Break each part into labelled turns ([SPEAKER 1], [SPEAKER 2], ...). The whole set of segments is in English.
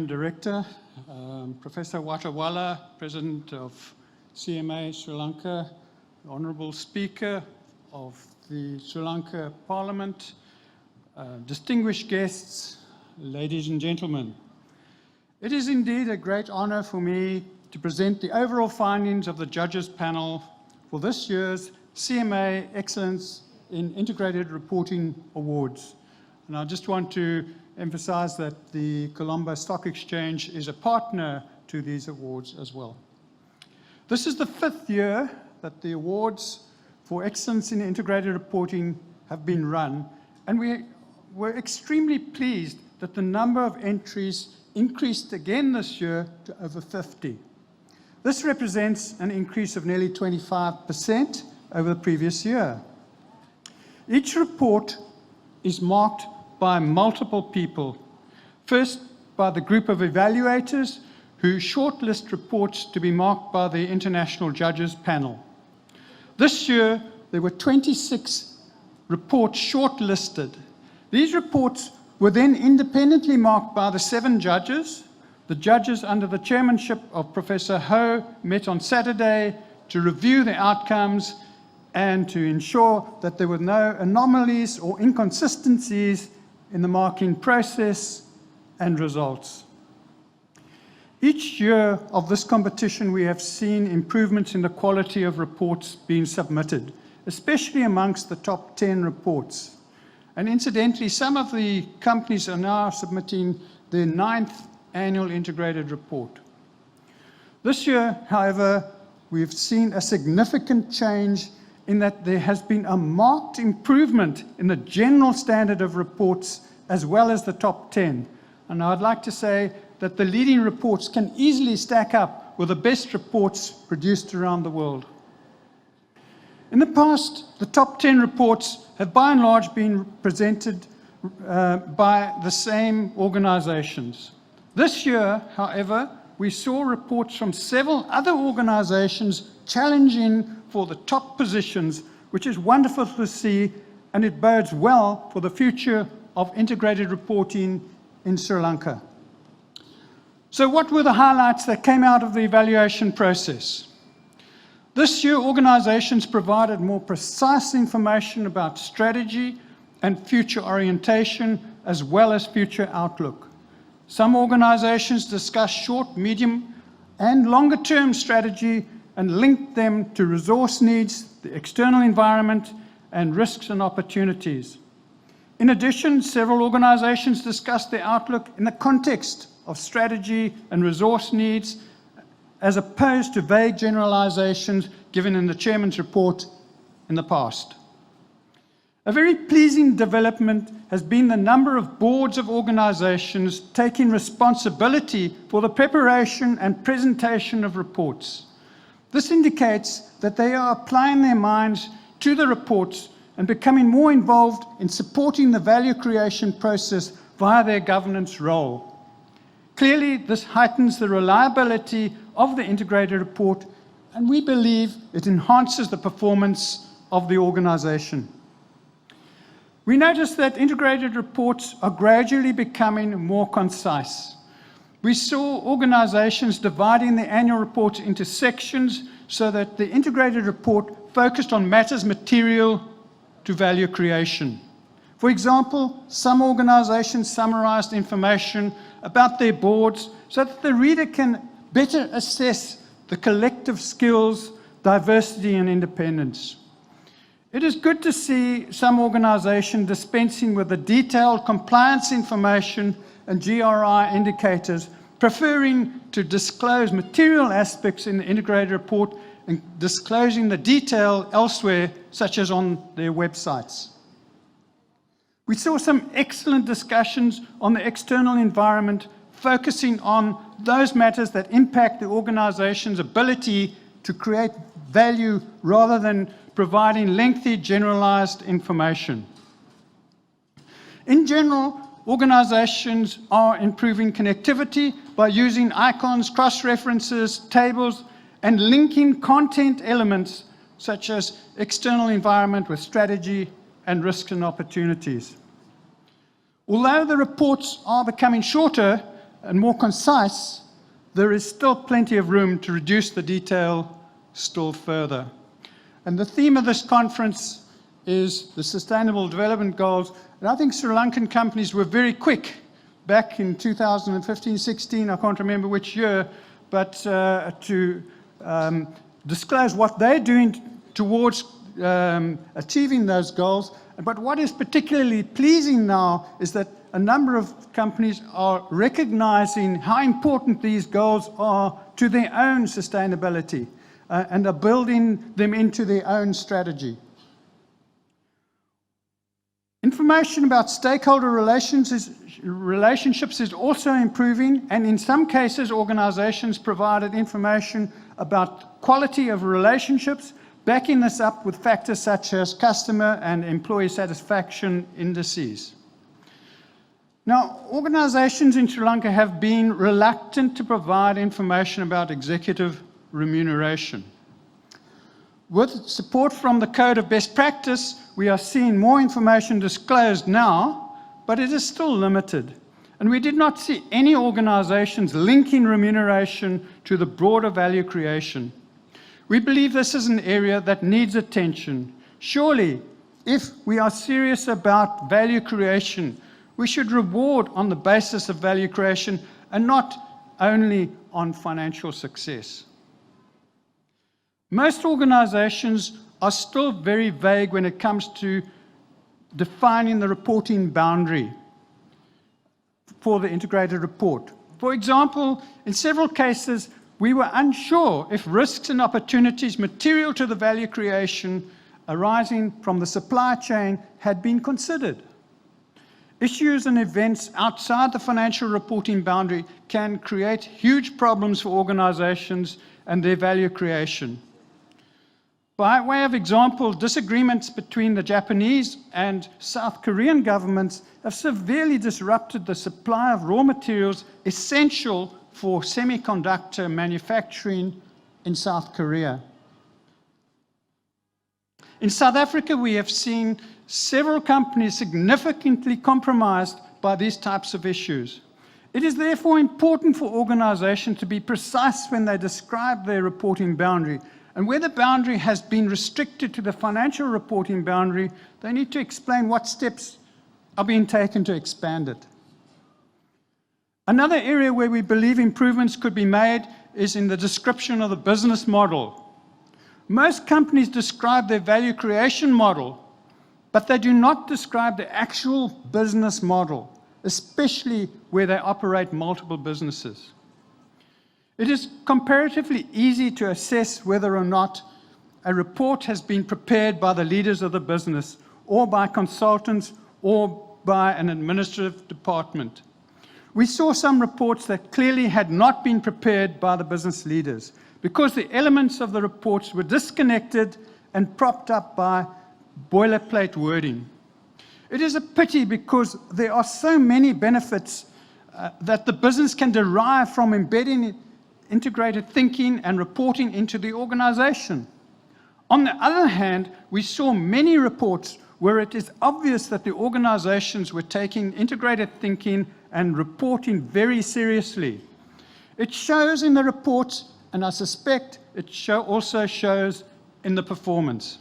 [SPEAKER 1] Managing Director, Professor Watawala, President of CMA Sri Lanka, Honourable Speaker of the Sri Lanka Parliament, distinguished guests, ladies and gentlemen. It is indeed a great honour for me to present the overall findings of the Judges Panel for this year's CMA Excellence in Integrated Reporting Awards. And I just want to emphasize that the Colombo Stock Exchange is a partner to these awards as well. This is the 5th year that the awards for excellence in integrated reporting have been run, and we were extremely pleased that the number of entries increased again this year to over 50. This represents an increase of nearly 25% over the previous year. Each report is marked by multiple people. First, by the group of evaluators who shortlist reports to be marked by the International Judges Panel. This year, there were 26 reports shortlisted. These reports were then independently marked by the 7 judges. The judges under the chairmanship of Professor Ho met on Saturday to review the outcomes and to ensure that there were no anomalies or inconsistencies in the marking process and results. Each year of this competition, we have seen improvements in the quality of reports being submitted, especially amongst the top 10 reports. And incidentally, some of the companies are now submitting their 9th annual integrated report. This year, however, we've seen a significant change in that there has been a marked improvement in the general standard of reports as well as the top 10. And I'd like to say that the leading reports can easily stack up with the best reports produced around the world. In the past, the top 10 reports have by and large been presented by the same organizations. This year, however, we saw reports from several other organizations challenging for the top positions, which is wonderful to see, and it bodes well for the future of integrated reporting in Sri Lanka. So what were the highlights that came out of the evaluation process? This year, organizations provided more precise information about strategy and future orientation, as well as future outlook. Some organizations discussed short, medium, and longer-term strategy and linked them to resource needs, the external environment, and risks and opportunities. In addition, several organizations discussed their outlook in the context of strategy and resource needs, as opposed to vague generalizations given in the chairman's report in the past. A very pleasing development has been the number of boards of organizations taking responsibility for the preparation and presentation of reports. This indicates that they are applying their minds to the reports and becoming more involved in supporting the value creation process via their governance role. Clearly, this heightens the reliability of the integrated report, and we believe it enhances the performance of the organization. We notice that integrated reports are gradually becoming more concise. We saw organizations dividing the annual reports into sections so that the integrated report focused on matters material to value creation. For example, some organizations summarized information about their boards so that the reader can better assess the collective skills, diversity, and independence. It is good to see some organizations dispensing with the detailed compliance information and GRI indicators, preferring to disclose material aspects in the integrated report and disclosing the detail elsewhere, such as on their websites. We saw some excellent discussions on the external environment, focusing on those matters that impact the organization's ability to create value rather than providing lengthy, generalized information. In general, organizations are improving connectivity by using icons, cross-references, tables, and linking content elements such as external environment with strategy and risks and opportunities. Although the reports are becoming shorter, and more concise, there is still plenty of room to reduce the detail still further. And the theme of this conference is the Sustainable Development Goals. And I think Sri Lankan companies were very quick back in 2015-16, I can't remember which year, but to disclose what they're doing towards achieving those goals. But what is particularly pleasing now is that a number of companies are recognizing how important these goals are to their own sustainability and are building them into their own strategy. Information about stakeholder relationships is also improving, and in some cases organizations provided information about quality of relationships, backing this up with factors such as customer and employee satisfaction indices. Now, organizations in Sri Lanka have been reluctant to provide information about executive remuneration. With support from the Code of Best Practice, we are seeing more information disclosed now, but it is still limited. And we did not see any organizations linking remuneration to the broader value creation. We believe this is an area that needs attention. Surely, if we are serious about value creation, we should reward on the basis of value creation and not only on financial success. Most organizations are still very vague when it comes to defining the reporting boundary for the integrated report. For example, in several cases, we were unsure if risks and opportunities material to the value creation arising from the supply chain had been considered. Issues and events outside the financial reporting boundary can create huge problems for organizations and their value creation. By way of example, disagreements between the Japanese and South Korean governments have severely disrupted the supply of raw materials essential for semiconductor manufacturing in South Korea. In South Africa, we have seen several companies significantly compromised by these types of issues. It is therefore important for organizations to be precise when they describe their reporting boundary. And where the boundary has been restricted to the financial reporting boundary, they need to explain what steps are being taken to expand it. Another area where we believe improvements could be made is in the description of the business model. Most companies describe their value creation model, but they do not describe the actual business model, especially where they operate multiple businesses. It is comparatively easy to assess whether or not a report has been prepared by the leaders of the business, or by consultants, or by an administrative department. We saw some reports that clearly had not been prepared by the business leaders because the elements of the reports were disconnected and propped up by boilerplate wording. It is a pity because there are so many benefits that the business can derive from embedding integrated thinking and reporting into the organization. On the other hand, we saw many reports where it is obvious that the organizations were taking integrated thinking and reporting very seriously. It shows in the reports, and I suspect it also shows in the performance.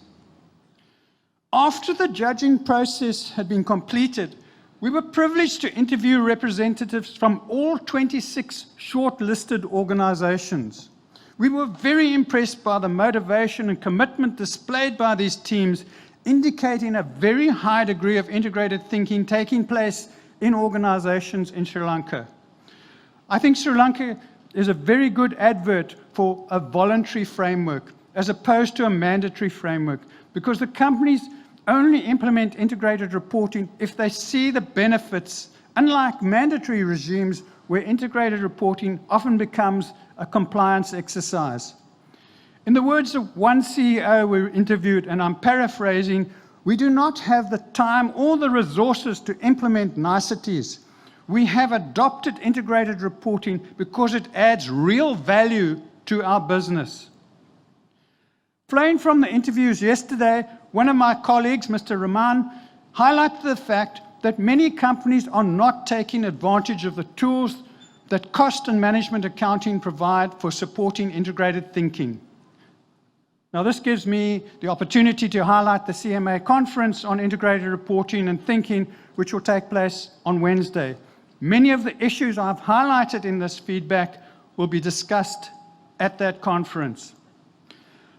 [SPEAKER 1] After the judging process had been completed, we were privileged to interview representatives from all 26 shortlisted organizations. We were very impressed by the motivation and commitment displayed by these teams, indicating a very high degree of integrated thinking taking place in organizations in Sri Lanka. I think Sri Lanka is a very good advert for a voluntary framework as opposed to a mandatory framework, because the companies only implement integrated reporting if they see the benefits, unlike mandatory regimes where integrated reporting often becomes a compliance exercise. In the words of one CEO we interviewed, and I'm paraphrasing, we do not have the time or the resources to implement niceties. We have adopted integrated reporting because it adds real value to our business. Flowing from the interviews yesterday, one of my colleagues, Mr. Rahman, highlighted the fact that many companies are not taking advantage of the tools that cost and management accounting provide for supporting integrated thinking. Now, this gives me the opportunity to highlight the CMA conference on integrated reporting and thinking, which will take place on Wednesday. Many of the issues I've highlighted in this feedback will be discussed at that conference.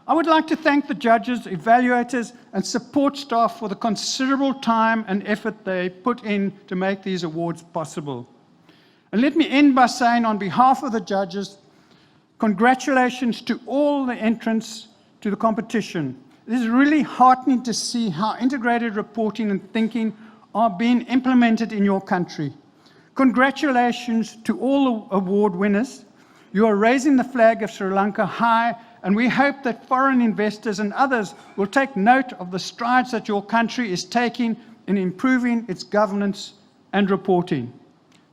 [SPEAKER 1] I would like to thank the judges, evaluators, and support staff for the considerable time and effort they put in to make these awards possible. And let me end by saying, on behalf of the judges, congratulations to all the entrants to the competition. It is really heartening to see how integrated reporting and thinking are being implemented in your country. Congratulations to all award winners. You are raising the flag of Sri Lanka high, and we hope that foreign investors and others will take note of the strides that your country is taking in improving its governance and reporting.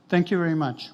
[SPEAKER 1] Thank you very much.